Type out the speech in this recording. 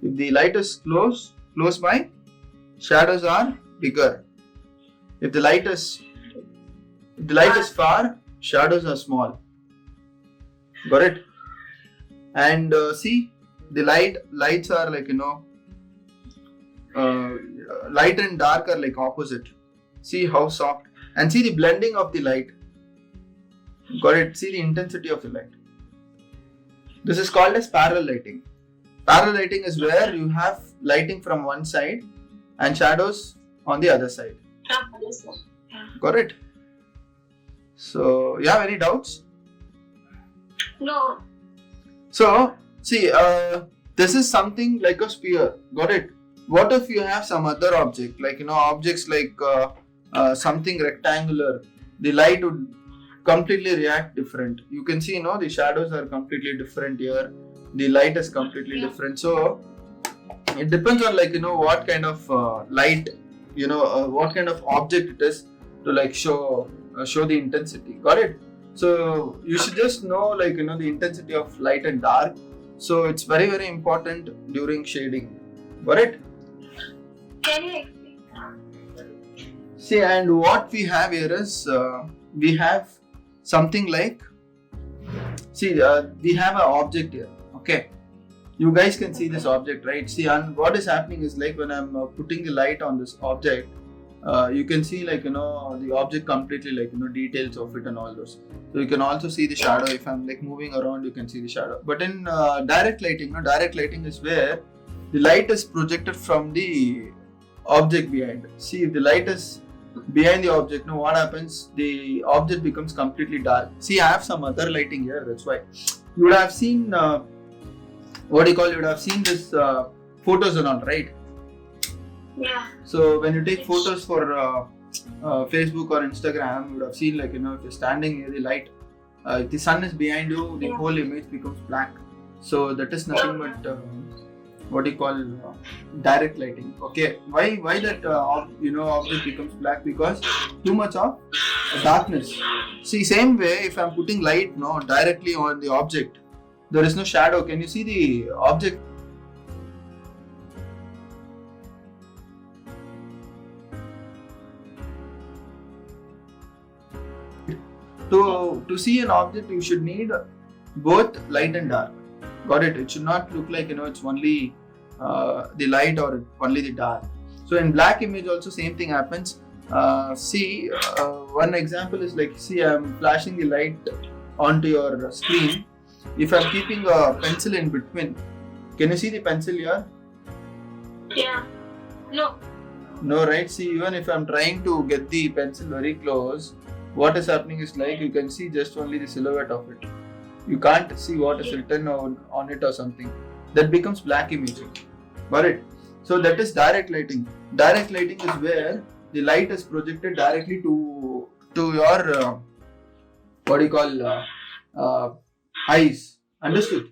If the light is close by, shadows are bigger. If the light is far, shadows are small. Got it? And see, the lights are like light and dark are like opposite. See how soft, and see the blending of the light. Got it? See the intensity of the light. This is called as parallel lighting. Parallel lighting is where you have lighting from one side and shadows on the other side. Got it? So, you have any doubts? No. So, see, this is something like a sphere. Got it? What if you have some other object, like objects like something rectangular? The light would completely react different. You can see, the shadows are completely different here. The light is completely different. So it depends on what kind of light, what kind of object it is to show the intensity. Got it? So you should just know the intensity of light and dark. So it's very, very important during shading. Got it? Can you explain? See, and what we have here is we have something like, see, we have an object here. Okay, you guys can see this object, right? See, and what is happening is when I'm putting the light on this object, you can see the object completely details of it and all those. So you can also see the shadow. If I'm moving around, you can see the shadow. But in direct lighting is where the light is projected from the object behind. See, if the light is behind the object, what happens? The object becomes completely dark. See, I have some other lighting here. That's why you would have seen you would have seen this photos and all, right? Yeah. So when you take photos for Facebook or Instagram, you would have seen if you're standing near the light, if the sun is behind you, the whole image becomes black. So that is nothing but direct lighting. Okay, why that object becomes black? Because too much of darkness. See, same way, if I'm putting light directly on the object, there is no shadow. Can you see the object? To see an object, you should need both light and dark. Got it? It should not look like it's only the light or only the dark. So in black image also same thing happens. See, one example is see, I'm flashing the light onto your screen. If I'm keeping a pencil in between, can you see the pencil here? Yeah. No. No, right? See, even if I'm trying to get the pencil very close, what is happening is you can see just only the silhouette of it. You can't see what is written on it or something. That becomes black imaging. Got it? So that is direct lighting. Direct lighting is where the light is projected directly to your eyes. Understood?